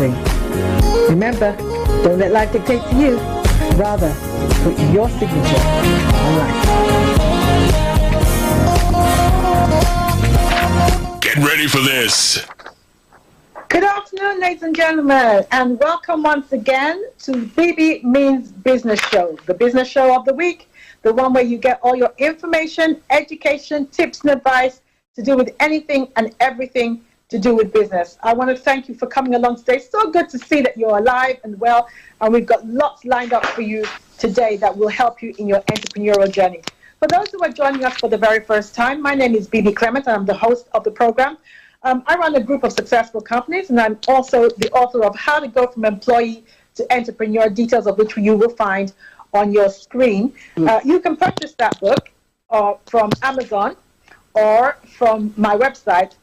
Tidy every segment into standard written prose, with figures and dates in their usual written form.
free. Remember, don't let life dictate to you. Rather, put your signature on life. Get ready for this. Good afternoon, ladies and gentlemen, and welcome once again to Bebe Means Business Show, the business show of the week, the one where you get all your information, education, tips, and advice to do with anything and everything to do with business. I want to thank you for coming along today. So good to see that you're alive and well, and we've got lots lined up for you today that will help you in your entrepreneurial journey. For those who are joining us for the very first time, my name is Bebe Clement, and I'm the host of the program. I run a group of successful companies, and I'm also the author of How to Go from Employee to Entrepreneur, details of which you will find on your screen. You can purchase that book from Amazon or from my website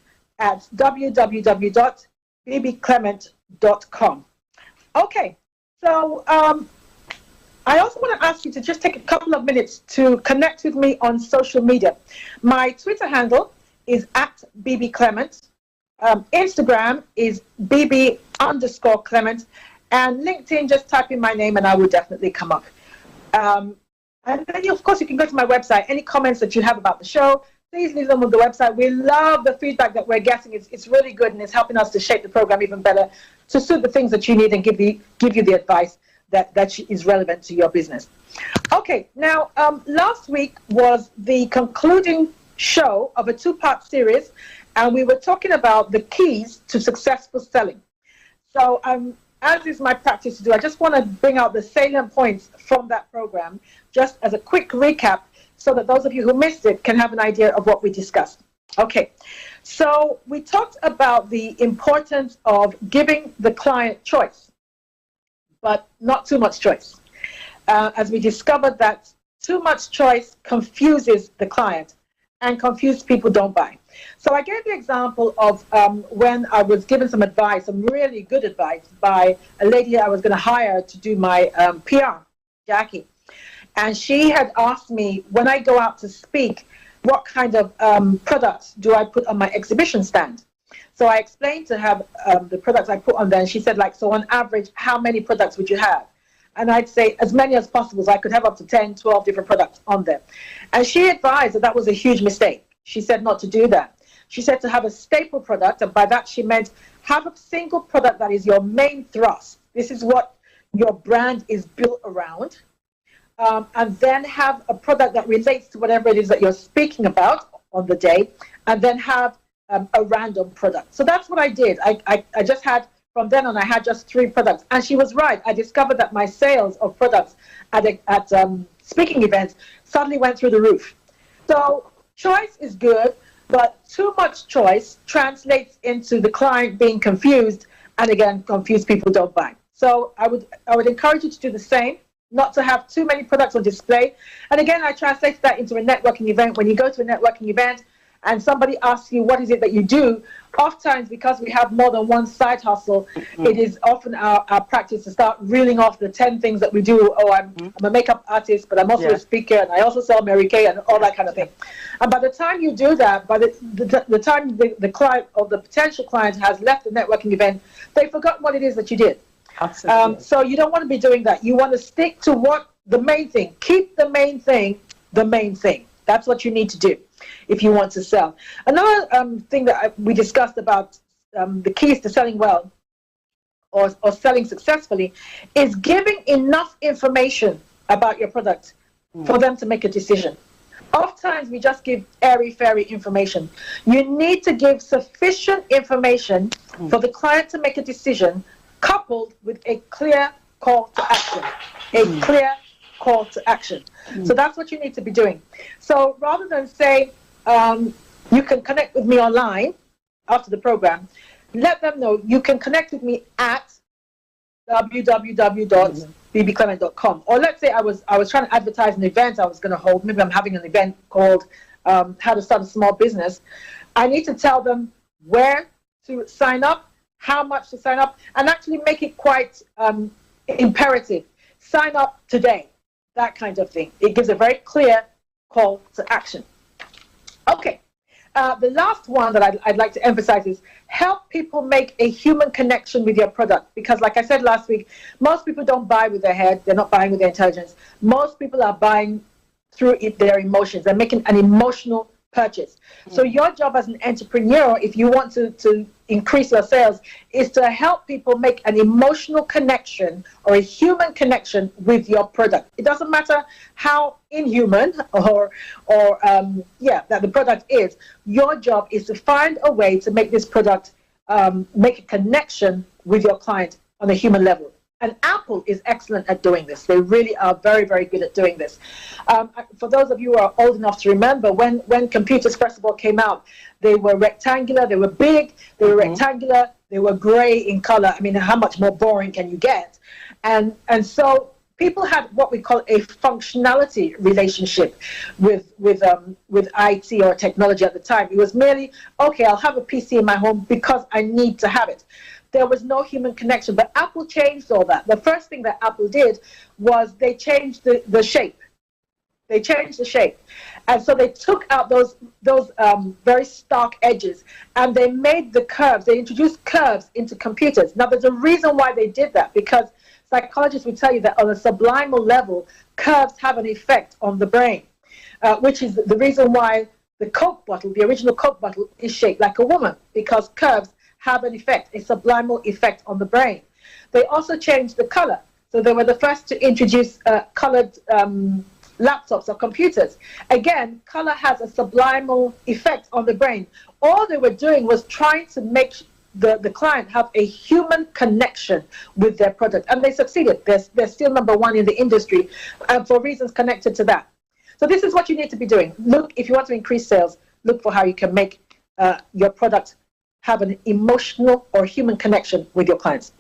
at www.bbclement.com. Okay, so I also want to ask you to just take a couple of minutes to connect with me on social media. My Twitter handle is at Bebe Clement. Instagram is Bebe_Clement. And LinkedIn, just type in my name and I will definitely come up. And then, of course, you can go to my website. Any comments that you have about the show, please leave them on the website. We love the feedback that we're getting. It's really good, and it's helping us to shape the program even better to suit the things that you need and give you the advice that is relevant to your business. Okay, now, last week was the concluding show of a two-part series, and we were talking about the keys to successful selling. So as is my practice to do, I just want to bring out the salient points from that program just as a quick recap so that those of you who missed it can have an idea of what we discussed. Okay, so we talked about the importance of giving the client choice, but not too much choice. As we discovered that too much choice confuses the client, and confused people don't buy. So I gave the example of when I was given some advice, some really good advice by a lady I was going to hire to do my PR, Jackie. And she had asked me, when I go out to speak, what kind of products do I put on my exhibition stand? So I explained to her the products I put on there, and she said, like, so on average, how many products would you have? And I'd say as many as possible, so I could have up to 10, 12 different products on there. And she advised that that was a huge mistake. She said not to do that. She said to have a staple product, and by that she meant have a single product that is your main thrust. This is what your brand is built around. And then have a product that relates to whatever it is that you're speaking about on the day, and then have a random product. So that's what I did. I just had, from then on, I had just 3 products. And she was right. I discovered that my sales of products at speaking events suddenly went through the roof. So choice is good, but too much choice translates into the client being confused, and again, confused people don't buy. So I would encourage you to do the same, not to have too many products on display. And again, I translate that into a networking event. When you go to a networking event and somebody asks you what is it that you do, oftentimes, because we have more than one side hustle, it is often our practice to start reeling off the 10 things that we do. Oh, I'm a makeup artist, but I'm also a speaker, and I also sell Mary Kay and all that kind of thing. And by the time you do that, by the time the client or the potential client has left the networking event, they forgot what it is that you did. So you don't want to be doing that. You want to stick to what the main thing. Keep the main thing the main thing. That's what you need to do if you want to sell. Another thing that we discussed about the keys to selling well or selling successfully is giving enough information about your product for them to make a decision. Oftentimes we just give airy-fairy information. You need to give sufficient information for the client to make a decision, coupled with a clear call to action. A clear call to action. So that's what you need to be doing. So rather than say, you can connect with me online after the program, let them know you can connect with me at www.bbclement.com. Or let's say I was trying to advertise an event I was going to hold. Maybe I'm having an event called How to Start a Small Business. I need to tell them where to sign up, how much to sign up, and actually make it quite imperative. Sign up today, that kind of thing. It gives a very clear call to action. Okay, the last one that I'd like to emphasize is help people make a human connection with your product. Because like I said last week, most people don't buy with their head. They're not buying with their intelligence. Most people are buying through their emotions. They're making an emotional purchase. So your job as an entrepreneur, if you want to increase your sales, is to help people make an emotional connection or a human connection with your product. It doesn't matter how inhuman or that the product is. Your job is to find a way to make this product make a connection with your client on a human level. And Apple is excellent at doing this. They really are very, very good at doing this. For those of you who are old enough to remember, when computers first of all came out, they were rectangular, they were big, they were rectangular, they were gray in color. I mean, how much more boring can you get? And so people had what we call a functionality relationship with IT or technology at the time. It was merely, okay, I'll have a PC in my home because I need to have it. There was no human connection, but Apple changed all that. The first thing that Apple did was they changed the shape. They changed the shape. And so they took out those very stark edges and they made the curves. They introduced curves into computers. Now, there's a reason why they did that, because psychologists will tell you that on a subliminal level, curves have an effect on the brain, which is the reason why the Coke bottle, the original Coke bottle, is shaped like a woman, because curves have an effect, a subliminal effect on the brain. They also changed the color. So they were the first to introduce colored laptops or computers. Again, color has a subliminal effect on the brain. All they were doing was trying to make the client have a human connection with their product. And they succeeded. They're still number one in the industry for reasons connected to that. So this is what you need to be doing. Look, if you want to increase sales, look for how you can make your product have an emotional or human connection with your clients.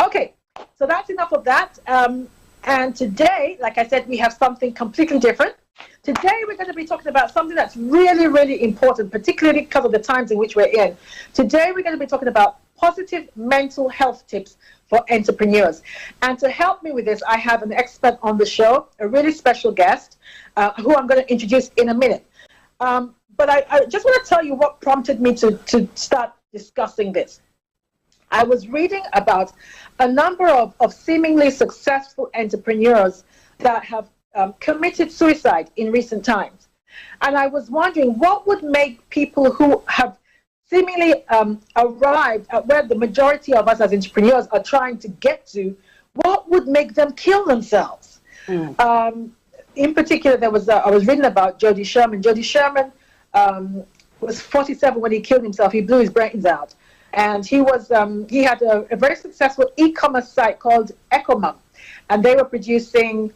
Okay, so that's enough of that. And today, like I said, we have something completely different. Today, we're going to be talking about something that's really, really important, particularly because of the times in which we're in. Today, we're going to be talking about positive mental health tips for entrepreneurs. And to help me with this, I have an expert on the show, a really special guest, who I'm going to introduce in a minute. But I just want to tell you what prompted me to start discussing this. I was reading about a number of seemingly successful entrepreneurs that have committed suicide in recent times. And I was wondering what would make people who have seemingly arrived at where the majority of us as entrepreneurs are trying to get to, what would make them kill themselves? In particular, I was reading about Jody Sherman. Jody Sherman was 47 when he killed himself. He blew his brains out. And he had a very successful e-commerce site called EcoMum. And they were producing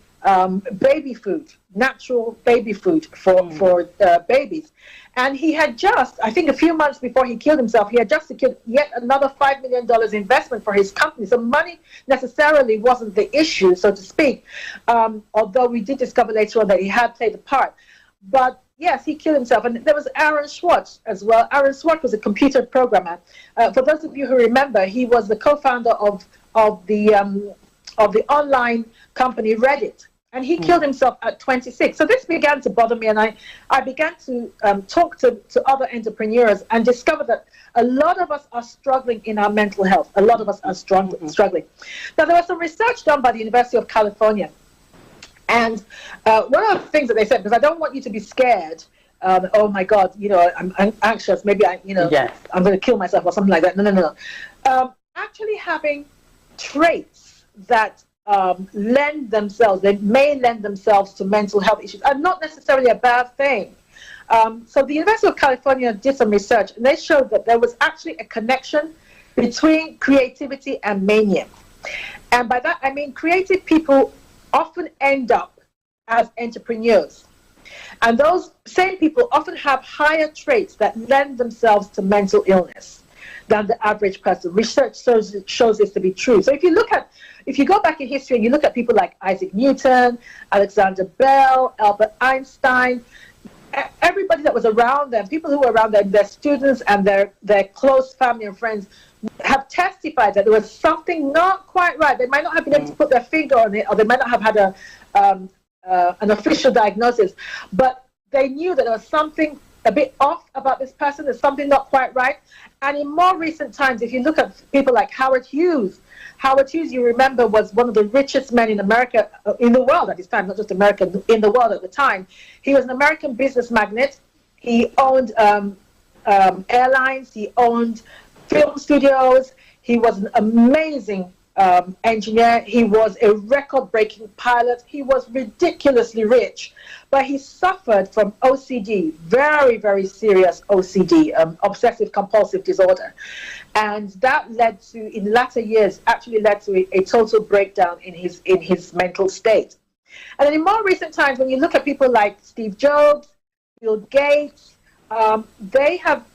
baby food, natural baby food for babies. And he had just, I think a few months before he killed himself, he had just secured yet another $5 million investment for his company. So money necessarily wasn't the issue, so to speak, although we did discover later on that he had played a part. But yes, he killed himself. And there was Aaron Swartz as well. Aaron Swartz was a computer programmer. For those of you who remember, he was the co-founder of the online company Reddit. And he killed himself at 26. So this began to bother me, and I began to talk to other entrepreneurs and discover that a lot of us are struggling in our mental health. A lot of us are struggling. Now, there was some research done by the University of California. And one of the things that they said, because I don't want you to be scared, oh my God, I'm anxious, maybe I'm going to kill myself or something like that. No. Actually having traits that they may lend themselves to mental health issues are not necessarily a bad thing. So the University of California did some research, and they showed that there was actually a connection between creativity and mania. And by that, I mean creative people often end up as entrepreneurs. And those same people often have higher traits that lend themselves to mental illness than the average person. Research shows this to be true. So if you go back in history and you look at people like Isaac Newton, Alexander Bell, Albert Einstein, everybody that was around them, people who were around them, their students and their close family and friends, have testified that there was something not quite right. They might not have been able to put their finger on it, or they might not have had an official diagnosis, but they knew that there was something a bit off about this person. There's something not quite right. And in more recent times, if you look at people like Howard Hughes, you remember, was one of the richest men in America, in the world at this time, not just America, in the world at the time. He was an American business magnate. He owned airlines. He owned film studios. He was an amazing engineer. He was a record-breaking pilot. He was ridiculously rich, but he suffered from OCD, very, very serious OCD, obsessive compulsive disorder, and that led to, in latter years, actually led to a total breakdown in his mental state. And then in more recent times, when you look at people like Steve Jobs, Bill Gates, they have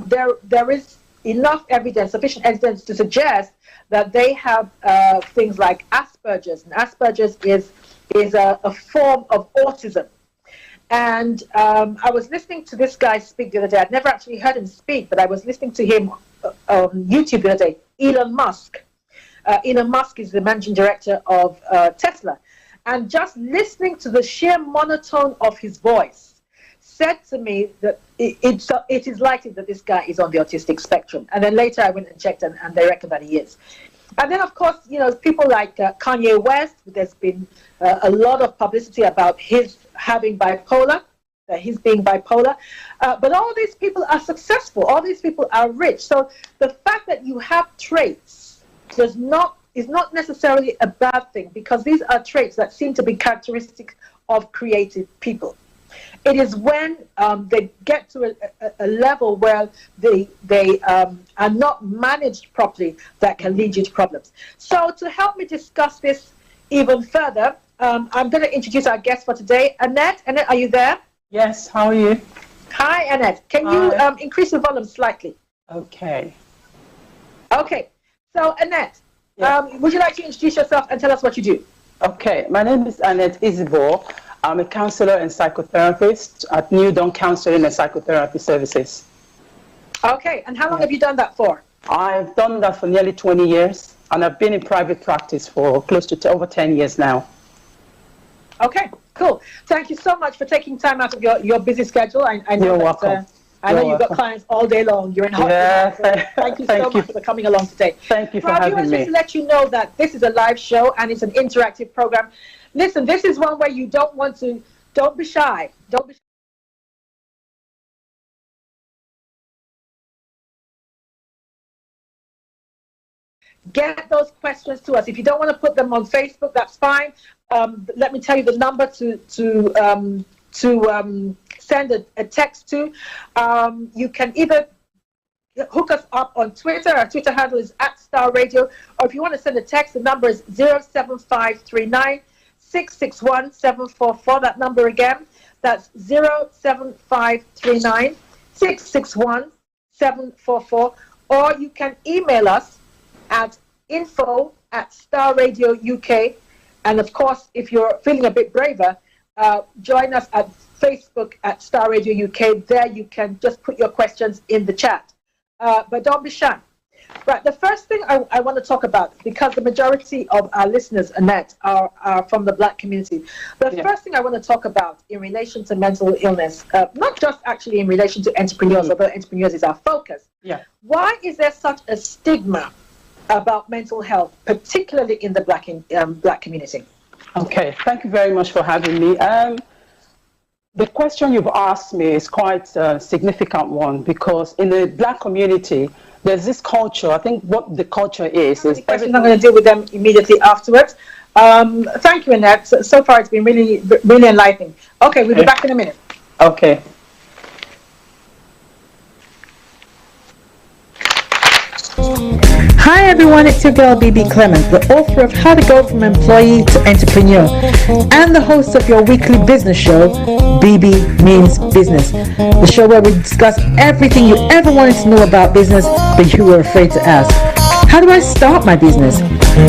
there is enough evidence, sufficient evidence to suggest that they have things like Asperger's, and Asperger's is a form of autism. And I was listening to this guy speak the other day. I'd never actually heard him speak, but I was listening to him on YouTube the other day. Elon Musk. Elon Musk is the managing director of Tesla. And just listening to the sheer monotone of his voice said to me that it is likely that this guy is on the autistic spectrum. And then later I went and checked, and they reckon that he is. And then, of course, people like Kanye West, there's been a lot of publicity about his having bipolar, his being bipolar. But all these people are successful. All these people are rich. So the fact that you have traits is not necessarily a bad thing, because these are traits that seem to be characteristic of creative people. It is when they get to a level where they are not managed properly that can lead you to problems. So to help me discuss this even further, I'm going to introduce our guest for today, Annette. Annette, are you there? Yes, how are you? Hi, Annette. Can you increase the volume slightly? Okay. Okay. So, Annette, Yeah. would you like to introduce yourself and tell us what you do? Okay, my name is Annette Isibor. I'm a counselor and psychotherapist at New Dawn Counseling and Psychotherapy Services. Okay, and how long have you done that for? I've done that for nearly 20 years, and I've been in private practice for close to over 10 years now. Okay, cool. Thank you so much for taking time out of your busy schedule. I know You're that, welcome. I know You're you've got welcome. clients all day long. You're in hot Yeah, demand, so thank you so much for coming along today. Thank you for Now, having viewers, me. just to let you know that this is a live show and it's an interactive program. Listen, this is one where you don't be shy. Don't be shy. Get those questions to us. If you don't want to put them on Facebook, that's fine. Let me tell you the number to send a text to. You can either hook us up on Twitter. Our Twitter handle is @StarRadio. Or if you want to send a text, the number is 07539 661 744. That number again, that's 07539 661 744. Or you can email us at info@StarRadio UK. And of course, if you're feeling a bit braver, join us at Facebook at Star Radio UK. There you can just put your questions in the chat. But don't be shy. Right, the first thing I want to talk about, because the majority of our listeners, Annette, are from the Black community. The first thing I want to talk about in relation to mental illness, not just actually in relation to entrepreneurs, although entrepreneurs is our focus. Yeah. Why is there such a stigma about mental health, particularly in the Black community? Okay, thank you very much for having me. The question you've asked me is quite a significant one, because in the Black community, there's this culture. I think what the culture is I'm going to deal with them immediately afterwards. Thank you, Annette. So far, it's been really, really enlightening. Okay, we'll be back in a minute. Okay. Hi everyone, it's your girl Bebe Clement, the author of How to Go From Employee to Entrepreneur and the host of your weekly business show, Bebe Means Business, the show where we discuss everything you ever wanted to know about business but you were afraid to ask. How do I start my business?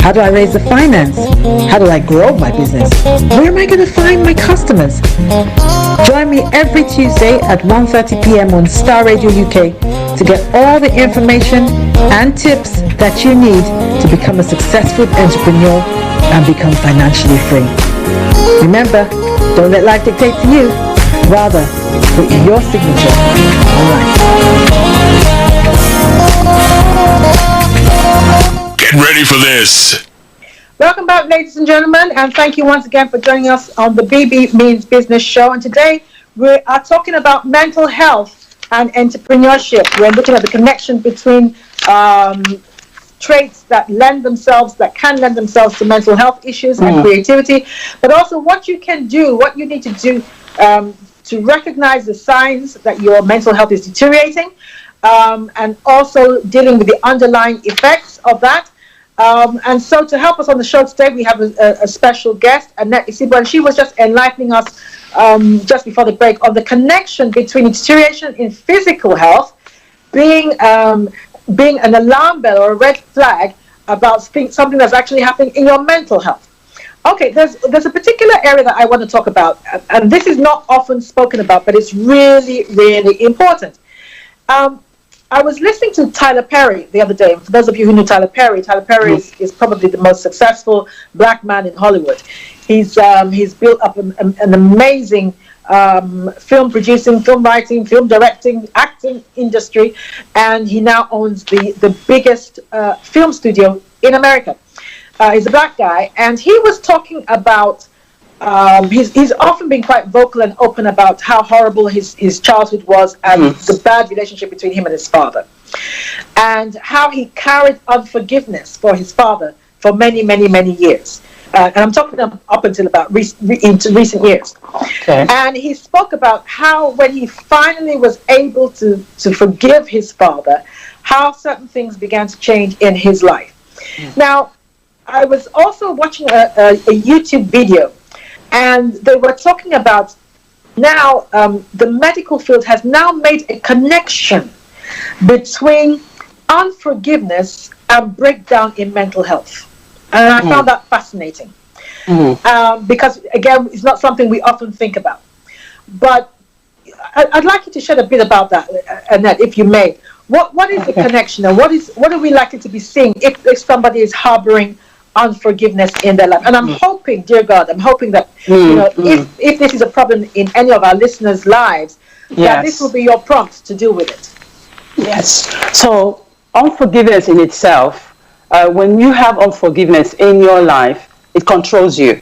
How do I raise the finance? How do I grow my business? Where am I going to find my customers? Join me every Tuesday at 1:30 p.m. on Star Radio UK to get all the information and tips that you need to become a successful entrepreneur and become financially free. Remember, don't let life dictate to you. Rather, put your signature. All right. Get ready for this. Welcome back, ladies and gentlemen, and thank you once again for joining us on the BB Means Business show. And today we are talking about mental health and entrepreneurship. We're looking at the connection between traits that can lend themselves to mental health issues and creativity, but also what you can do, what you need to do to recognize the signs that your mental health is deteriorating, and also dealing with the underlying effects of that. And so to help us on the show today, we have a special guest, Annette Isibo, and she was just enlightening us just before the break on the connection between deterioration in physical health being an alarm bell or a red flag about something that's actually happening in your mental health. Okay, there's a particular area that I want to talk about, and this is not often spoken about, but it's really, really important. I was listening to Tyler Perry the other day. For those of you who know Tyler Perry is probably the most successful black man in Hollywood. He's built up an amazing film producing, film writing, film directing, acting industry, and he now owns the biggest film studio in America. He's a black guy, and he was talking about he's often been quite vocal and open about how horrible his childhood was and the bad relationship between him and his father, and how he carried unforgiveness for his father for many, many, many years. And I'm talking up until about into recent years. Okay. And he spoke about how when he finally was able to forgive his father, how certain things began to change in his life. Now, I was also watching a YouTube video, and they were talking about now the medical field has now made a connection between unforgiveness and breakdown in mental health. And I found that fascinating because, again, it's not something we often think about. But I'd like you to shed a bit about that, Annette, if you may. What is the connection, and what are we likely to be seeing if somebody is harboring unforgiveness in their life? And I'm hoping, dear God, that if this is a problem in any of our listeners' lives, that this will be your prompt to deal with it. Yes. So unforgiveness in itself, when you have unforgiveness in your life, it controls you.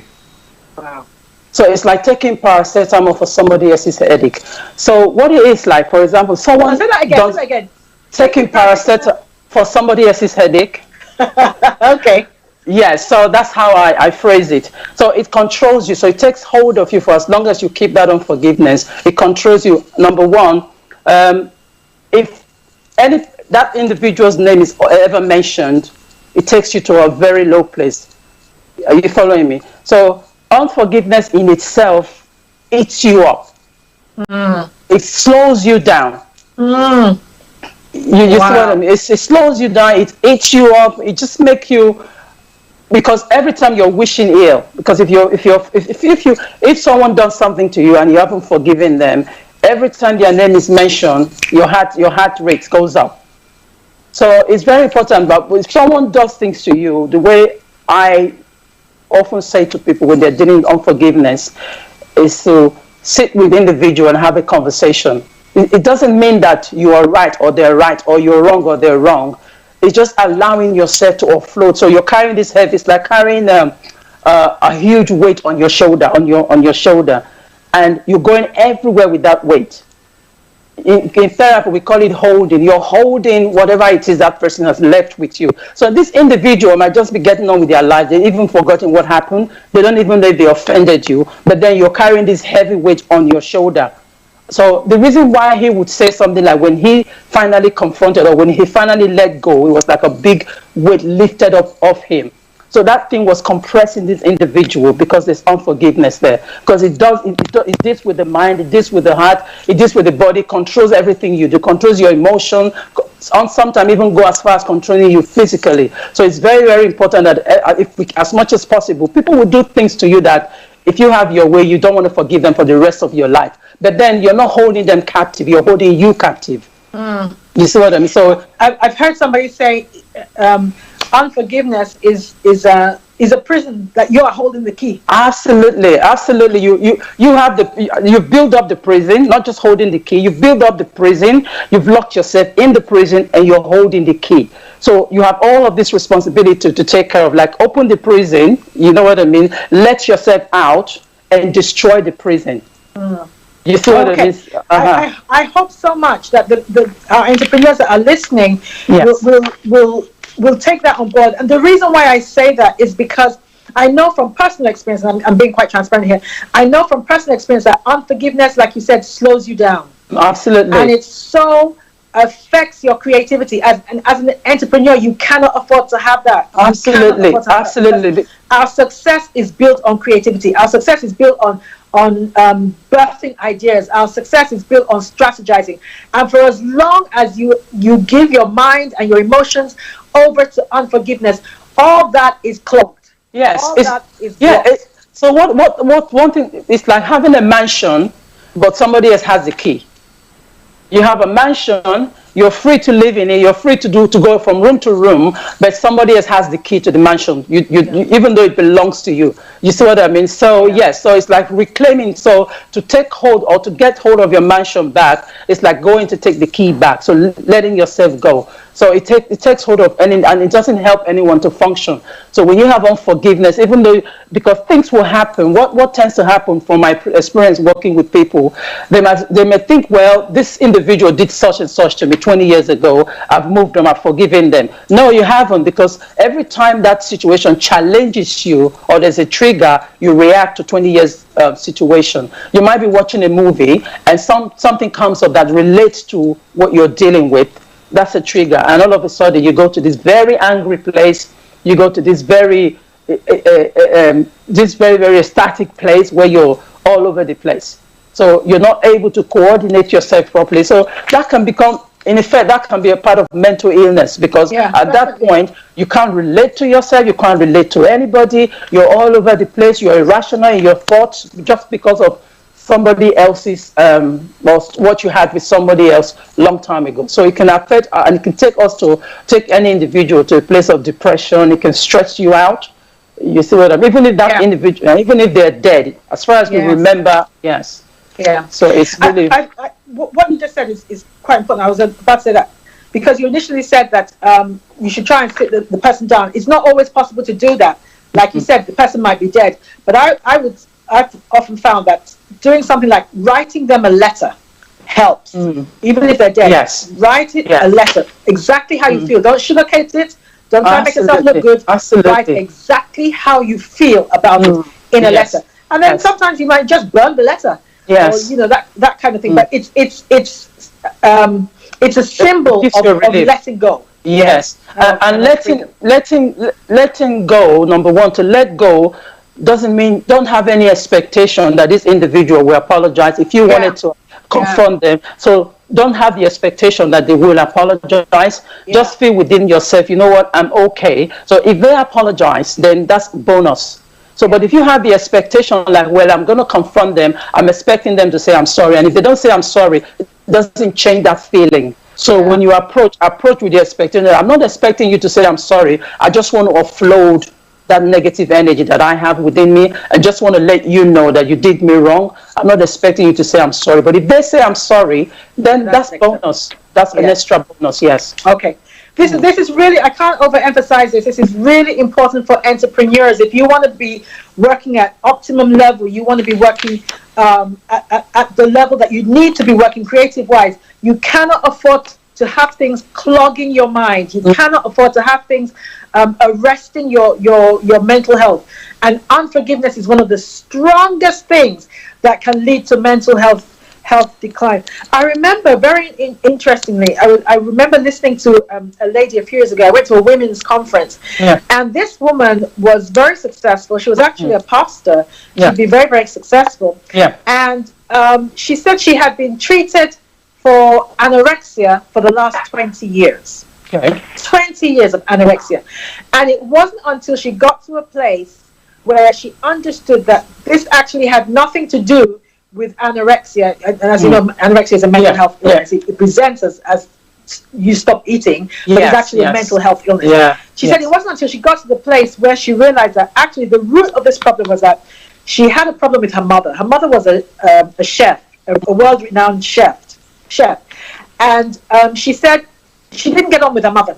Wow. So it's like taking paracetamol for somebody else's headache. So what it is like, for example, someone say that again. Taking paracetamol for somebody else's headache. Okay. Yes, so that's how I phrase it. So it controls you. So it takes hold of you for as long as you keep that unforgiveness. It controls you. Number one, if that individual's name is ever mentioned, it takes you to a very low place. Are you following me? So unforgiveness in itself eats you up. It slows you down. You see what I mean? It slows you down. It eats you up. It just makes you, because every time you're wishing ill, because if someone does something to you and you haven't forgiven them, every time their name is mentioned, your heart rate goes up. So it's very important. But if someone does things to you, the way I often say to people when they're dealing with unforgiveness is to sit with the individual and have a conversation. It doesn't mean that you are right or they're right, or you're wrong or they're wrong. It's just allowing yourself to offload. So you're carrying this heavy. It's like carrying a huge weight on your shoulder, on your shoulder, and you're going everywhere with that weight. In therapy, we call it holding. You're holding whatever it is that person has left with you. So this individual might just be getting on with their life. They've even forgotten what happened. They don't even know if they offended you. But then you're carrying this heavy weight on your shoulder. So the reason why he would say something like when he finally confronted or when he finally let go, it was like a big weight lifted up off him. So that thing was compressing this individual because there's unforgiveness there. Because it deals with the mind, it deals with the heart, it deals with the body, controls everything you do, controls your emotion, sometimes even go as far as controlling you physically. So it's very, very important that as much as possible, people will do things to you that if you have your way, you don't want to forgive them for the rest of your life. But then you're not holding them captive, you're holding you captive. You see what I mean? So I've heard somebody say, unforgiveness is a prison that you are holding the key. Absolutely, absolutely. You build up the prison, not just holding the key. You build up the prison. You've locked yourself in the prison, and you're holding the key. So you have all of this responsibility to take care of. Like, open the prison. You know what I mean? Let yourself out and destroy the prison. You see what I mean? I hope so much that the entrepreneurs that are listening will take that on board. And the reason why I say that is because I know from personal experience, and I'm being quite transparent here, I know from personal experience that unforgiveness, like you said, slows you down. Absolutely. And it so affects your creativity. As an entrepreneur, you cannot afford to have that. Absolutely. Absolutely. Our success is built on creativity. Our success is built on birthing ideas. Our success is built on strategizing. And for as long as you give your mind and your emotions over to unforgiveness, all that is clogged. Yes. All that is so what one thing is like having a mansion, but somebody else has the key. You have a mansion, you're free to live in it, you're free to go from room to room, but somebody else has the key to the mansion, even though it belongs to you. You see what I mean? So yes, so it's like reclaiming. So to take hold or to get hold of your mansion back, it's like going to take the key back. So letting yourself go. So it takes hold of, and it doesn't help anyone to function. So when you have unforgiveness, even though, because things will happen, what tends to happen from my experience working with people, they may think, well, this individual did such and such to me 20 years ago, I've moved them, I've forgiven them. No, you haven't, because every time that situation challenges you or there's a trigger, you react to 20 years situation. You might be watching a movie and something comes up that relates to what you're dealing with. That's a trigger, and all of a sudden you go to this very angry place. You go to this very very static place where you're all over the place. So you're not able to coordinate yourself properly. So that can become, in effect, that can be a part of mental illness, because at that point you can't relate to yourself, you can't relate to anybody. You're all over the place. You're irrational in your thoughts just because of somebody else's what you had with somebody else long time ago. So it can affect, and it can take any individual to a place of depression. It can stress you out. You see what I mean? Even if that individual, even if they're dead, as far as we remember, yes. Yeah. So it's really what you just said is quite important. I was about to say that, because you initially said that you should try and sit the person down. It's not always possible to do that. Like you said, the person might be dead, but I've often found that doing something like writing them a letter helps, even if they're dead. Yes. Write it a letter, exactly how you feel. Don't sugarcoat it. Don't try to make yourself look good. Write exactly how you feel about it in a letter. And then sometimes you might just burn the letter. Yes. Or, that kind of thing. But it's a symbol of letting go. Yes. And letting go, number one, to let go doesn't mean don't have any expectation that this individual will apologize if you wanted to confront them. So don't have the expectation that they will apologize. Just feel within yourself, you know what, I'm okay. So if they apologize, then that's bonus. So, but if you have the expectation like, well, I'm going to confront them, I'm expecting them to say I'm sorry, and if they don't say I'm sorry, it doesn't change that feeling. So when you approach with the expectation, I'm not expecting you to say I'm sorry, I just want to offload that negative energy that I have within me. I just want to let you know that you did me wrong. I'm not expecting you to say I'm sorry. But if they say I'm sorry, then that's bonus. That's an extra bonus, yes. Okay. This is really, I can't overemphasize this. This is really important for entrepreneurs. If you want to be working at optimum level, you want to be working at the level that you need to be working creative-wise, you cannot afford to have things clogging your mind. You cannot afford to have things arresting your mental health. And unforgiveness is one of the strongest things that can lead to mental health decline. I remember very interestingly, I remember listening to a lady a few years ago. I went to a women's conference, and this woman was very successful. She was actually a pastor. She'd be very, very successful. And she said she had been treated for anorexia for the last 20 years. 20 years of anorexia. And it wasn't until she got to a place where she understood that this actually had nothing to do with anorexia. And as you know, anorexia is a mental health illness. It presents as you stop eating, but it's actually a mental health illness. Yeah. She said it wasn't until she got to the place where she realized that actually the root of this problem was that she had a problem with her mother. Her mother was a chef, a world-renowned chef. And she said she didn't get on with her mother.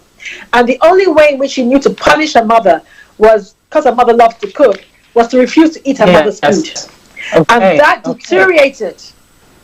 And the only way in which she knew to punish her mother was, because her mother loved to cook, was to refuse to eat her mother's food. Okay. And that deteriorated,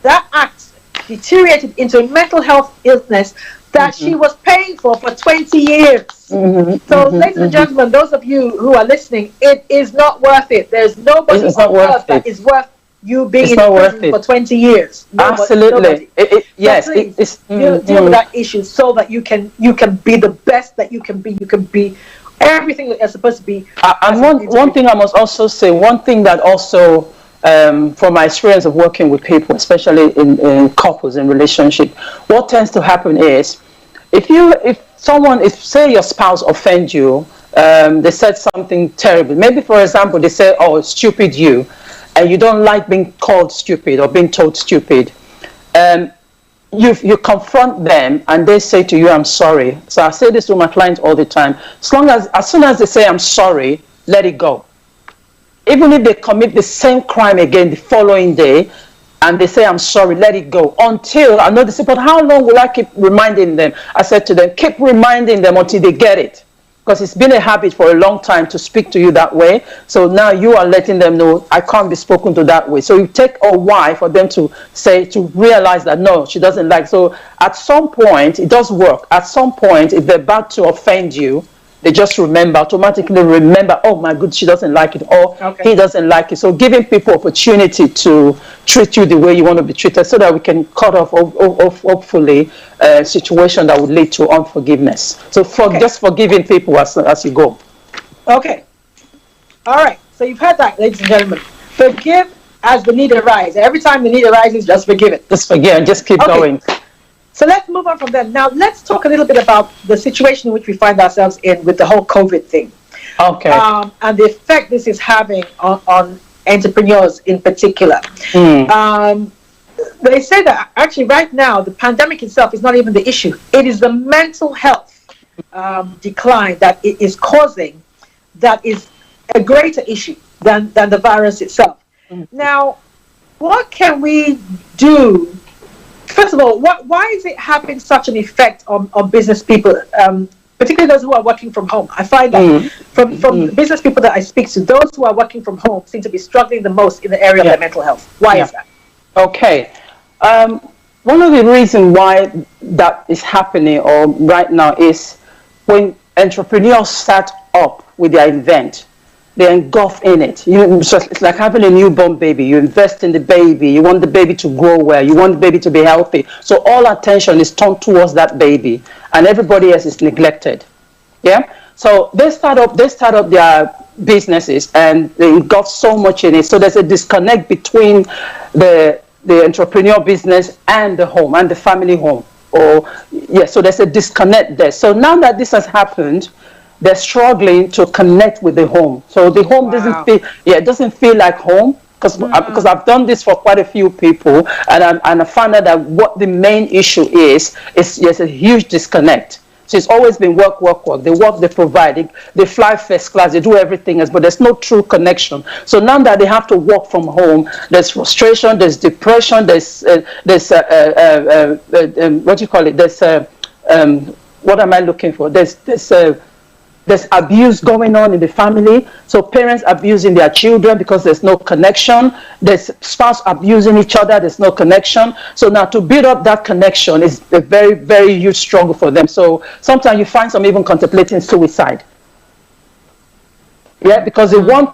that act deteriorated into a mental health illness that she was paying for 20 years. So, ladies and gentlemen, those of you who are listening, it is not worth it. There's nobody on earth that is worth you being in prison for 20 years. Absolutely. Yes. Deal with that issue so that you can be the best that you can be. You can be everything that you're supposed to be. And one thing I must also say, one thing that also, from my experience of working with people, especially in couples in relationship, what tends to happen is, if say your spouse offend you, they said something terrible. Maybe, for example, they say, "Oh, stupid you," and you don't like being called stupid or being told stupid. You confront them and they say to you, "I'm sorry." So I say this to my clients all the time. As soon as they say, "I'm sorry," let it go. Even if they commit the same crime again the following day and they say, "I'm sorry," let it go. Until I know they say, "But how long will I keep reminding them?" I said to them, keep reminding them until they get it. Because it's been a habit for a long time to speak to you that way. So now you are letting them know, I can't be spoken to that way. So it take a while for them to realize that, no, she doesn't like. So at some point, it does work. At some point, if they're about to offend you, they just automatically remember, oh my God, she doesn't like it, or he doesn't like it. So giving people opportunity to treat you the way you want to be treated so that we can cut off, hopefully, a situation that would lead to unforgiveness. So just forgiving people as you go. Okay. All right. So you've heard that, ladies and gentlemen. Forgive as the need arises. Every time the need arises, just forgive it. Just forgive and just keep going. So let's move on from there. Now, let's talk a little bit about the situation in which we find ourselves in with the whole COVID thing. Okay. And the effect this is having on entrepreneurs in particular. They say that actually right now, the pandemic itself is not even the issue. It is the mental health decline that it is causing that is a greater issue than the virus itself. Now, what can we do? First of all, why is it having such an effect on business people, particularly those who are working from home? I find that from business people that I speak to, those who are working from home seem to be struggling the most in the area of their mental health. Why is that? Okay. One of the reasons why that is happening right now is when entrepreneurs start up with their event, they engulf in it. So it's like having a newborn baby. You invest in the baby. You want the baby to grow well. You want the baby to be healthy. So all attention is turned towards that baby, and everybody else is neglected. Yeah. So they start up their businesses, and they engulf so much in it. So there's a disconnect between the entrepreneur business and the home and the family home. So there's a disconnect there. So now that this has happened, they're struggling to connect with the home. So the home doesn't feel like home, because I've done this for quite a few people, and I found out that what the main issue is there's a huge disconnect. So it's always been work. They work, they provide, they fly first class, they do everything else, but there's no true connection. So now that they have to work from home, there's frustration, there's depression, there's what do you call it? What am I looking for? There's abuse going on in the family. So parents abusing their children because there's no connection. There's spouse abusing each other. There's no connection. So now to build up that connection is a very, very huge struggle for them. So sometimes you find some even contemplating suicide. Yeah, because the one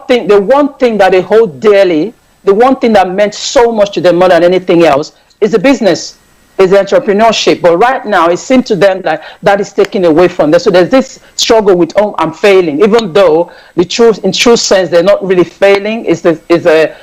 thing that they hold dearly, the one thing that meant so much to them more than anything else is the business. Is entrepreneurship, but right now it seems to them like that is taken away from them. So there's this struggle with, oh, I'm failing, even though in true sense they're not really failing. It's a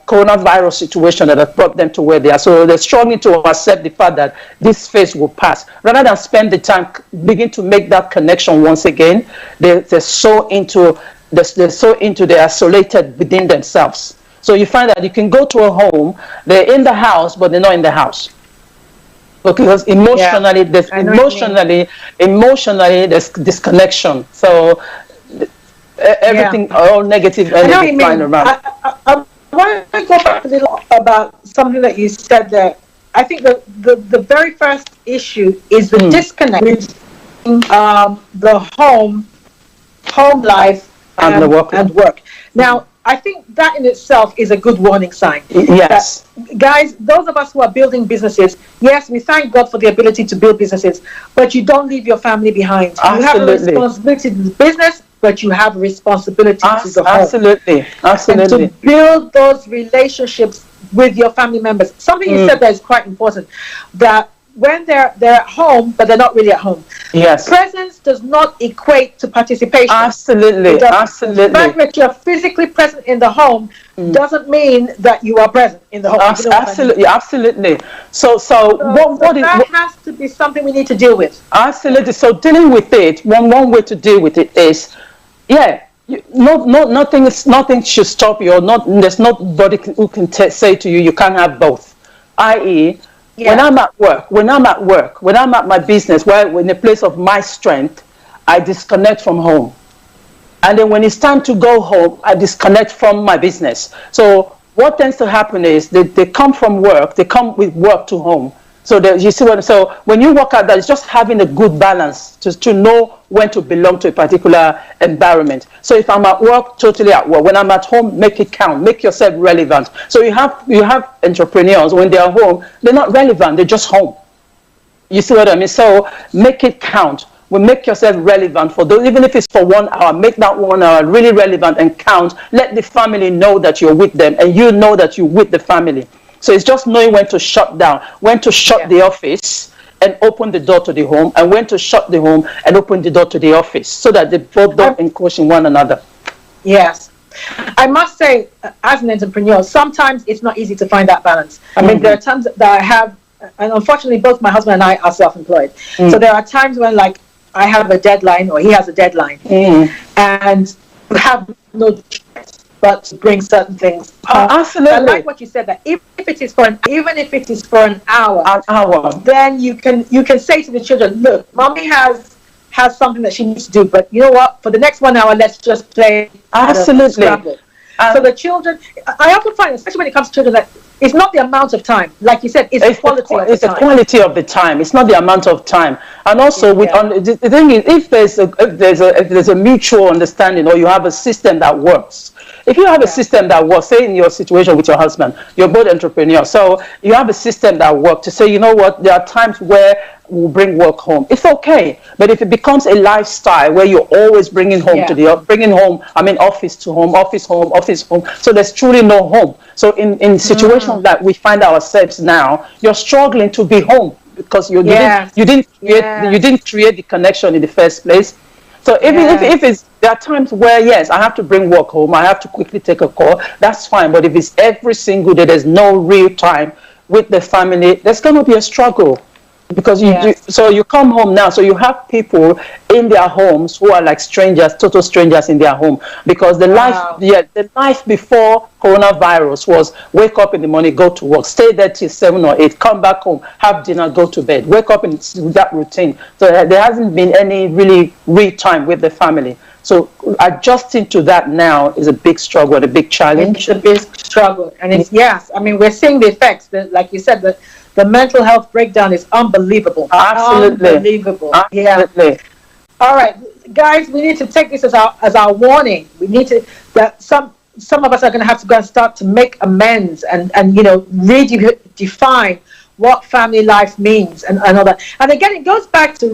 coronavirus situation that has brought them to where they are. So they're struggling to accept the fact that this phase will pass. Rather than spend the time begin to make that connection once again, they're so into they're isolated within themselves. So you find that you can go to a home, they're in the house, but they're not in the house. because emotionally, emotionally, there's disconnection. So everything, all negative energy flying around. I want to go back a little about something that you said there. I think the very first issue is the disconnect between the home life and work. Now, I think that in itself is a good warning sign. Yes. Guys, those of us who are building businesses, yes, we thank God for the ability to build businesses, but you don't leave your family behind. Absolutely. You have a responsibility to the business, but you have a responsibility to the home. Absolutely. And to build those relationships with your family members. Something you said that is quite important, that when they're at home, but they're not really at home. Yes. Presence does not equate to participation. Absolutely. The fact that you're physically present in the home doesn't mean that you are present in the home. Absolutely. Absolutely. So that has to be something we need to deal with. Absolutely. So dealing with it, one way to deal with it is, nothing should stop you. There's nobody who can say to you, you can't have both. I.e., when I'm at work, when I'm at my business, in the place of my strength, I disconnect from home. And then when it's time to go home, I disconnect from my business. So what tends to happen is they come from work, they come with work to home. So you see so when you work out that, it's just having a good balance to know when to belong to a particular environment. So if I'm at work, totally at work. When I'm at home, make it count, make yourself relevant. So you have entrepreneurs, when they're home, they're not relevant, they're just home. You see what I mean? So make it count. Make yourself relevant for those, even if it's for 1 hour, make that 1 hour really relevant and count. Let the family know that you're with them, and you know that you're with the family. So it's just knowing when to shut down, when to shut the office and open the door to the home, and when to shut the home and open the door to the office, so that they both don't encroach in one another. Yes. I must say, as an entrepreneur, sometimes it's not easy to find that balance. I mean, there are times that I have, and unfortunately, both my husband and I are self-employed. So there are times when, like, I have a deadline or he has a deadline, and we have no choice but to bring certain things. Absolutely. I like what you said, that even if it is for an hour, then you can say to the children, look, mommy has something that she needs to do, but you know what? For the next 1 hour, let's just play. Absolutely. So the children, I often find, especially when it comes to children, that it's not the amount of time, like you said, it's the quality of the time. It's the quality of the time. It's not the amount of time. And also, the thing is, if there's a mutual understanding, or you have a system that works. If you have a system that works, say in your situation with your husband, you're both entrepreneurs, so you have a system that works to say, you know what, there are times where we'll bring work home. It's okay, but if it becomes a lifestyle where you're always bringing home office to home, office home, office home, so there's truly no home. So in situations that we find ourselves now, you're struggling to be home because you didn't create the connection in the first place. So if there are times where, yes, I have to bring work home, I have to quickly take a call, that's fine. But if it's every single day, there's no real time with the family, there's going to be a struggle. Because you come home now, so you have people in their homes who are like strangers, total strangers in their home. Because the life before coronavirus was wake up in the morning, go to work, stay there till 7 or 8, come back home, have dinner, go to bed, wake up in that routine. So there hasn't been any really real time with the family. So adjusting to that now is a big struggle, a big challenge. It's a big struggle, and we're seeing the effects. Like you said, the mental health breakdown is unbelievable. Absolutely. Unbelievable. Absolutely. Yeah. All right, guys, we need to take this as our warning. We need to, that some of us are going to have to go and start to make amends and redefine what family life means and all that. And again, it goes back to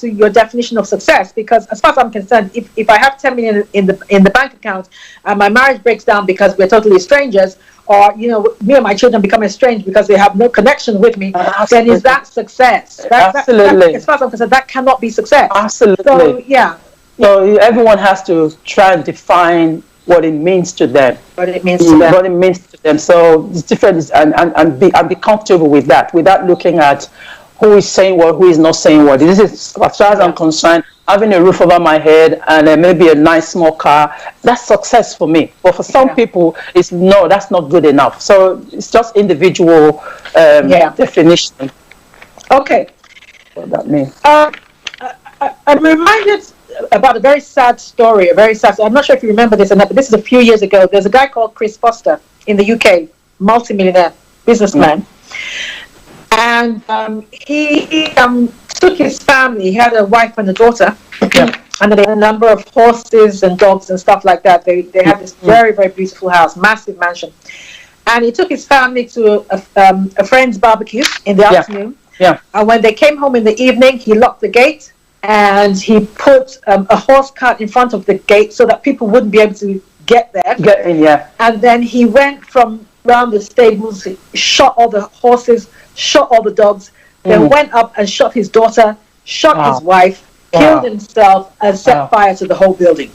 your definition of success, because as far as I'm concerned, if I have 10 million in the bank account and my marriage breaks down because we're totally strangers, or me and my children become estranged because they have no connection with me, then is that success? Absolutely. As far as I'm concerned, that cannot be success. Absolutely. So So everyone has to try and define what it means to them. What it means to them. So it's different, and be comfortable with that, without looking at who is saying what, who is not saying what. This is, as far as I'm concerned, having a roof over my head and maybe a nice small car, that's success for me. But for some people, that's not good enough. So it's just individual definition. Okay. What that means. I'm reminded about a very sad story, I'm not sure if you remember this or not, but this is a few years ago. There's a guy called Chris Foster in the UK, multimillionaire businessman. And he took his family. He had a wife and a daughter. And they had a number of horses and dogs and stuff like that. They had this very, very beautiful house, massive mansion. And he took his family to a friend's barbecue in the afternoon. And when they came home in the evening, he locked the gate and he put a horse cart in front of the gate so that people wouldn't be able to get there. Get in, And then he went from around the stables, shot all the horses, shot all the dogs, then went up and shot his daughter, shot his wife, killed himself, and set fire to the whole building.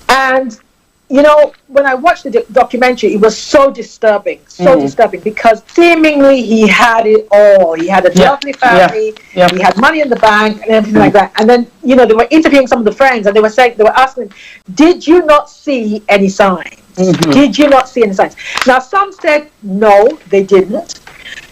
And you know, when I watched the documentary, it was so disturbing, disturbing, because seemingly he had it all. He had a lovely family, he had money in the bank, and everything like that. And then, you know, they were interviewing some of the friends, and they were asking him, did you not see any signs? Did you not see any signs? Now, some said no, they didn't.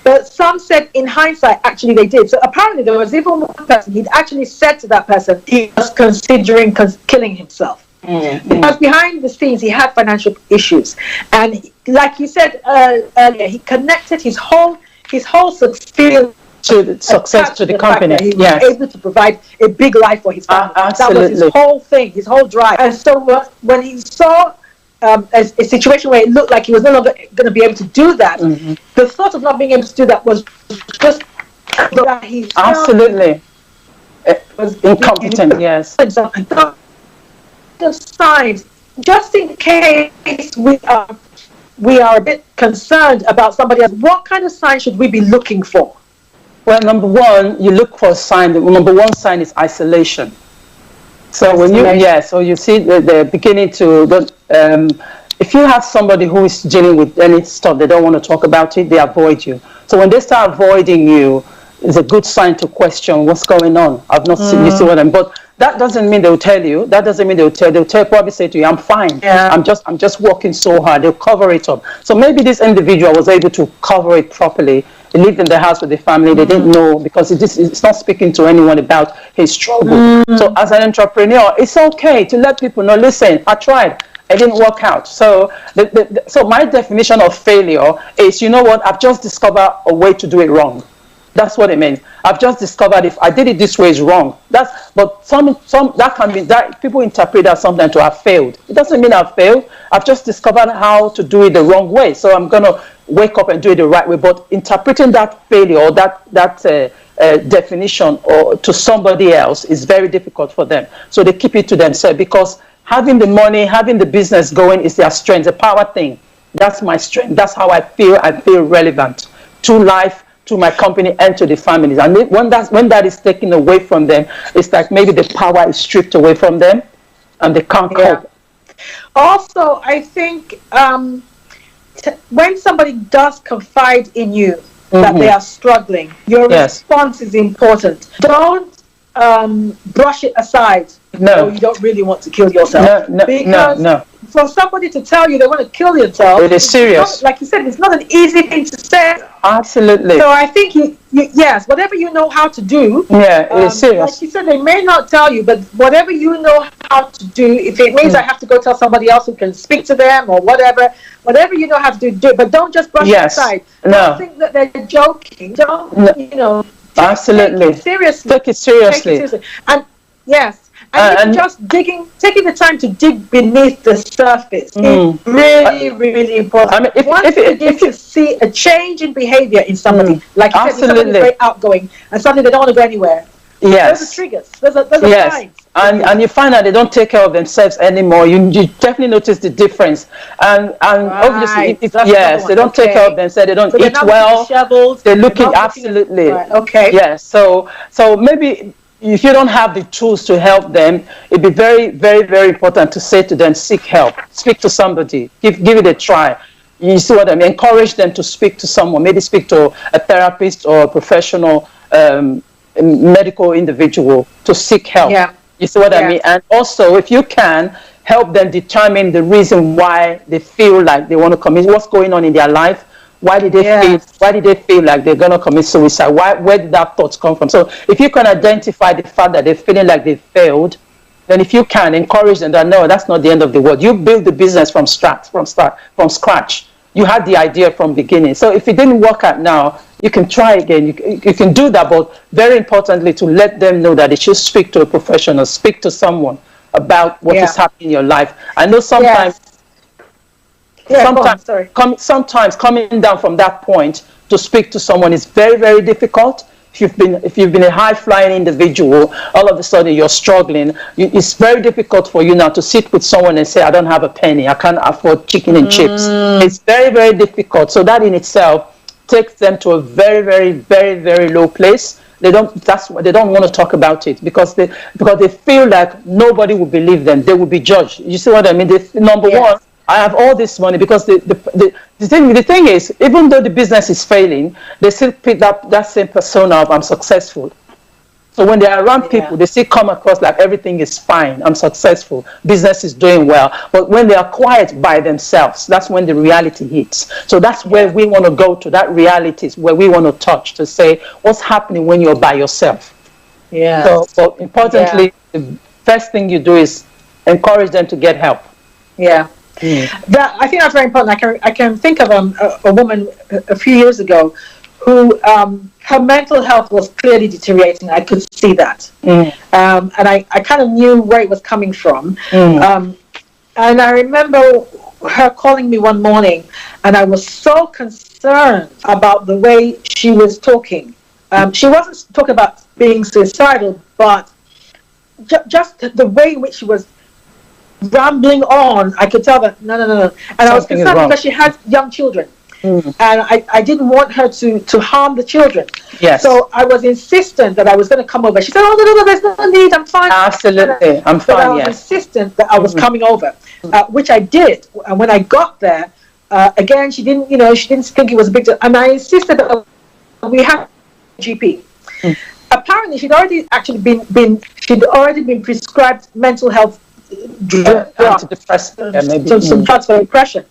But some said, in hindsight, actually they did. So apparently there was even one person, he'd actually said to that person, he was considering killing himself. Because behind the scenes he had financial issues, and like you said earlier, he connected his whole success to the company. He was able to provide a big life for his family. That was his whole thing, his whole drive. And so when he saw a situation where it looked like he was no longer going to be able to do that, the thought of not being able to do that was just that he was incompetent. Of signs, just in case we are a bit concerned about somebody else, what kind of signs should we be looking for? Well, number one, you look for a sign. The number one sign is isolation. So when you see they're beginning to, if you have somebody who is dealing with any stuff, they don't want to talk about it, they avoid you. So when they start avoiding you, it's a good sign to question what's going on. I've not seen, you see what I mean? But that doesn't mean they'll tell you. That doesn't mean they'll probably say to you, I'm fine. I'm just working so hard. They'll cover it up. So maybe this individual was able to cover it properly. He lived in the house with the family. They didn't know, because it's not speaking to anyone about his struggle. So as an entrepreneur, it's okay to let people know, listen, I tried. It didn't work out. So so my definition of failure is, you know what, I've just discovered a way to do it wrong. That's what it means. I've just discovered if I did it this way is wrong. But some that can be that people interpret that sometimes to have failed. It doesn't mean I've failed. I've just discovered how to do it the wrong way. So I'm gonna wake up and do it the right way. But interpreting that failure or that definition or to somebody else is very difficult for them. So they keep it to themselves, because having the money, having the business going is their strength, a power thing. That's my strength. That's how I feel. I feel relevant to life, to my company, and to the families. And when that is taken away from them, it's like maybe the power is stripped away from them and they can't cope. Also, I think when somebody does confide in you that they are struggling, your response is important. Don't brush it aside. No, you don't really want to kill yourself. No. For somebody to tell you they want to kill yourself, it is serious. Like you said, it's not an easy thing to say. Absolutely. So I think yes, whatever you know how to do. Yeah, it is serious. Like you said, they may not tell you, but whatever you know how to do, if it means I have to go tell somebody else who can speak to them or whatever you know how to do, but don't just brush it aside. Don't think that they're joking. Don't, absolutely. Take it seriously. Take it seriously. And and just taking the time to dig beneath the surface is really, really important. I mean, if you see a change in behavior in somebody, like you said, somebody's very outgoing and suddenly they don't want to go anywhere. Yes. Those are triggers. Those are signs. And you find that they don't take care of themselves anymore. You definitely notice the difference. And obviously, they don't take care of themselves. They don't eat well. They're looking absolutely. Yes. So maybe if you don't have the tools to help them, it'd be very, very, very important to say to them, seek help, speak to somebody, give it a try. You see what I mean? Encourage them to speak to someone, maybe speak to a therapist or a professional medical individual to seek help. Yeah. You see what I mean? And also, if you can, help them determine the reason why they feel like they want to commit, what's going on in their life, Why did they feel? Why did they feel like they're gonna commit suicide? Where did that thought come from? So if you can identify the fact that they're feeling like they failed, then if you can encourage them that no, that's not the end of the world. You build the business from scratch. You had the idea from beginning. So if it didn't work out now, you can try again. You can do that, but very importantly, to let them know that they should speak to a professional, speak to someone about what is happening in your life. I know sometimes, sometimes coming down from that point to speak to someone is very, very difficult. If you've been a high-flying individual, all of a sudden you're struggling. It's very difficult for you now to sit with someone and say, I don't have a penny, I can't afford chicken and chips. It's very, very difficult. So that in itself takes them to a very, very, very, very low place. They don't want to talk about it because they feel like nobody will believe them. They will be judged. You see what I mean? Number one, I have all this money because the thing is, even though the business is failing, they still pick up that same persona of I'm successful. So when they're around people, they still come across like everything is fine, I'm successful, business is doing well. But when they are quiet by themselves, that's when the reality hits. So that's where we want to go to. That reality is where we want to touch to say, what's happening when you're by yourself? So importantly, the first thing you do is encourage them to get help. That, I think that's very important. I can think of a woman a few years ago who her mental health was clearly deteriorating. I could see that, and I kind of knew where it was coming from. And I remember her calling me one morning, and I was so concerned about the way she was talking. She wasn't talking about being suicidal, but just the way in which she was rambling on. I could tell that no. And I was concerned because she had young children, and I didn't want her to harm the children. So I was insistent that I was going to come over. She said, "Oh no, there's no need. I'm fine." Absolutely, I'm fine. But I was insistent that I was coming over, which I did. And when I got there, again, she didn't think it was a big deal, and I insisted that we have a GP. Apparently, she'd already been prescribed mental health antidepressant, some drugs for depression,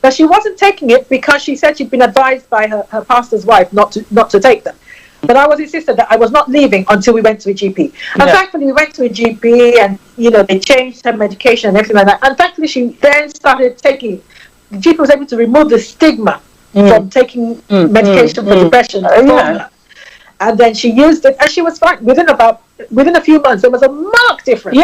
but she wasn't taking it because she said she'd been advised by her pastor's wife not to take them. But I was insistent that I was not leaving until we went to a GP. And thankfully we went to a GP, and they changed her medication and everything like that. And thankfully she then started taking. The GP was able to remove the stigma from taking medication for depression from her. And then she used it, and she was fine. Within a few months, there was a marked difference.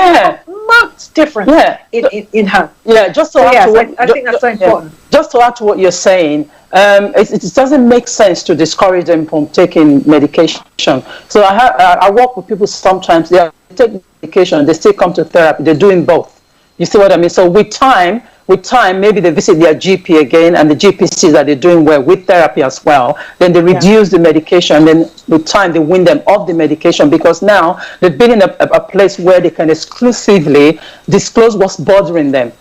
Marked difference in her. Just to add to what, I think that's so important. Just to add to what you're saying, it doesn't make sense to discourage them from taking medication. So I work with people sometimes. They take medication, they still come to therapy. They're doing both. You see what I mean? So with time, maybe they visit their GP again, and the GP sees that they're doing well with therapy as well. Then they reduce the medication, and then with time they win them off the medication, because now they've been in a place where they can exclusively disclose what's bothering them.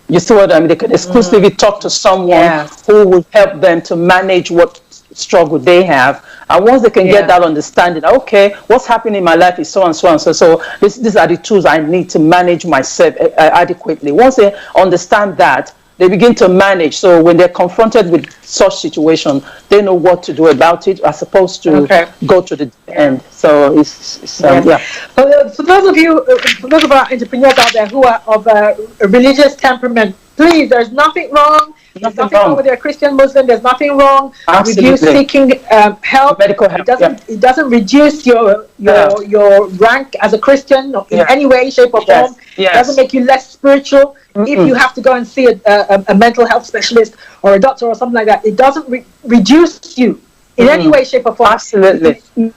You see what I mean? They can exclusively talk to someone who will help them to manage what struggle they have. And once they can get that understanding, okay, what's happening in my life is so and so and so. So these are the tools I need to manage myself adequately. Once they understand that, they begin to manage. So when they're confronted with such situation, they know what to do about it, as opposed to go to the end. So it's For those of our entrepreneurs out there who are of a religious temperament, please, there's nothing wrong. There's nothing wrong with your Christian, Muslim. There's nothing wrong with you seeking help. Medical help. It doesn't reduce your rank as a Christian in any way, shape, or form. It doesn't make you less spiritual. If you have to go and see a mental health specialist or a doctor or something like that, it doesn't reduce you in any way, shape, or form. Absolutely. You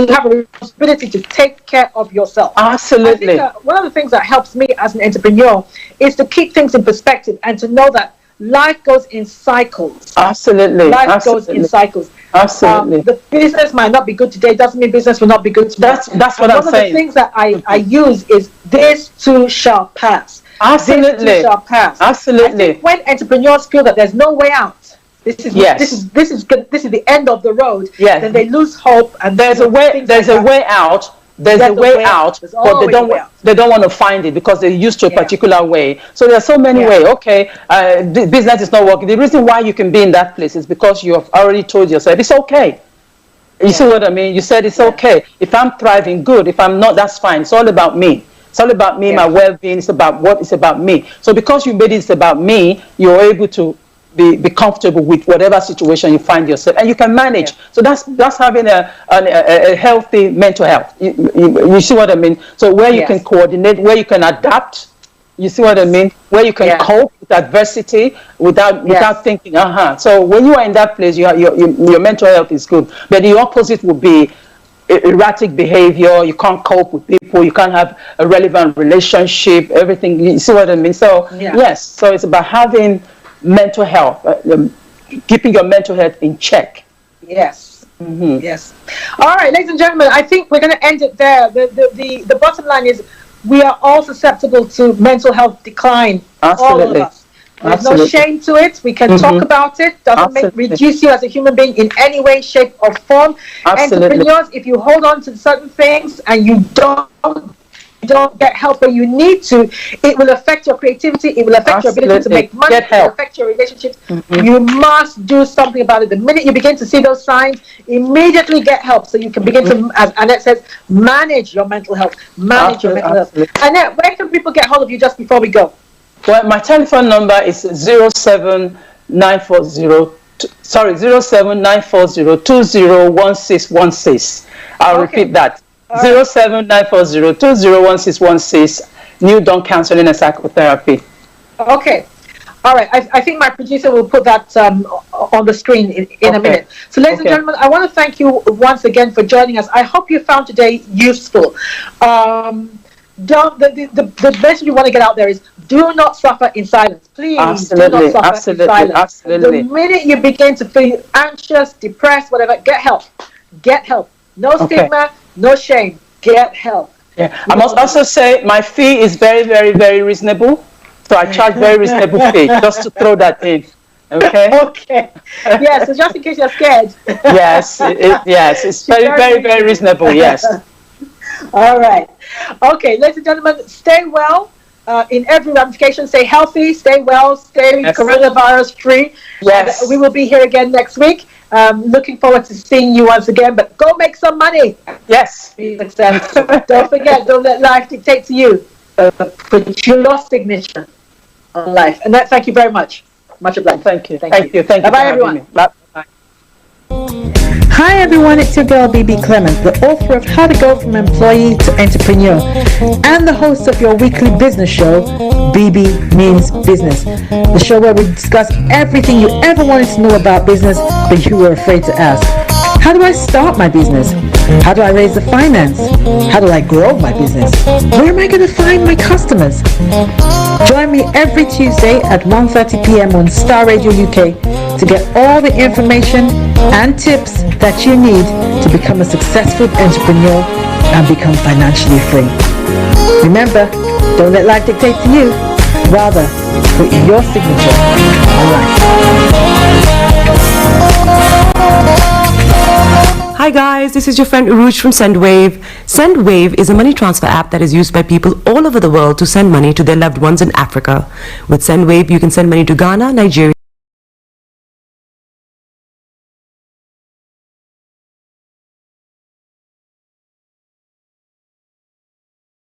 have a responsibility to take care of yourself. Absolutely. I think one of the things that helps me as an entrepreneur is to keep things in perspective and to know that life goes in cycles. Absolutely. Life goes in cycles. Absolutely. The business might not be good today, doesn't mean business will not be good tomorrow. That's what I'm saying. One of the things that I use is this too shall pass. Absolutely. This too shall pass. Absolutely. I think when entrepreneurs feel that there's no way out, this is the end of the road, then they lose hope, and there's a way out, there's a way out, There's but always a way out. they don't want to find it because they're used to a Yeah. particular way. So there's so many ways. Okay, the business is not working. The reason why you can be in that place is because you have already told yourself it's okay. You see what I mean? You said it's okay. If I'm thriving, good. If I'm not, that's fine. It's all about me. It's all about me, my well-being. It's about what it's about me. So because you made it about me, you're able to be comfortable with whatever situation you find yourself, and you can manage. So that's having a healthy mental health. You see what I mean? So where you can coordinate, where you can adapt. You see what I mean? Where you can cope with adversity without thinking, So when you are in that place, your mental health is good. But the opposite would be erratic behavior. You can't cope with people. You can't have a relevant relationship. Everything. You see what I mean? So yes. So it's about having mental health, keeping your mental health in check. Yes. Mm-hmm. Yes. All right, ladies and gentlemen, I think we're going to end it there. The bottom line is we are all susceptible to mental health decline. Absolutely. All of us. There's no shame to it. We can talk about it. Doesn't reduce you as a human being in any way, shape, or form. Entrepreneurs, if you hold on to certain things and you don't get help where you need to, it will affect your creativity, it will affect your ability to make money, it will affect your relationships. You must do something about it. The minute you begin to see those signs, immediately get help so you can begin to, as Annette says, manage your mental health. Your mental health. Annette, where can people get hold of you just before we go? Well, my telephone number is 07940201616. I'll repeat that. 07940201616. New Dawn Counseling and Psychotherapy. Okay. All right. I think my producer will put that on the screen in a minute. So, ladies and gentlemen, I want to thank you once again for joining us. I hope you found today useful. The message you want to get out there is do not suffer in silence. Please do not suffer in silence. The minute you begin to feel anxious, depressed, whatever, get help. Get help. No stigma, no shame. Get help. Yeah. I must also say my fee is very, very, very reasonable. So I charge very reasonable fee, just to throw that in. Okay. Okay. Yeah, so just in case you're scared. Yes, it's very, very, very reasonable. Yes. All right. Okay, ladies and gentlemen, stay well in every ramification. Stay healthy, stay well, stay coronavirus free. Yes. And we will be here again next week. Looking forward to seeing you once again, but go make some money. Yes. Don't forget, don't let life dictate to you. Put your signature on life. And thank you very much. Much obliged. Thank you. Thank you. Bye-bye, everyone. Bye. Hi everyone, it's your girl Bebe Clement, the author of How to Go from Employee to Entrepreneur and the host of your weekly business show, Bebe Means Business, the show where we discuss everything you ever wanted to know about business but you were afraid to ask. How do I start my business? How do I raise the finance? How do I grow my business? Where am I going to find my customers? Join me every Tuesday at 1:30 p.m. on Star Radio UK to get all the information and tips that you need to become a successful entrepreneur and become financially free. Remember, don't let life dictate to you. Rather, put your signature on life. Hi guys, this is your friend Uruj from SendWave. SendWave is a money transfer app that is used by people all over the world to send money to their loved ones in Africa. With SendWave, you can send money to Ghana, Nigeria,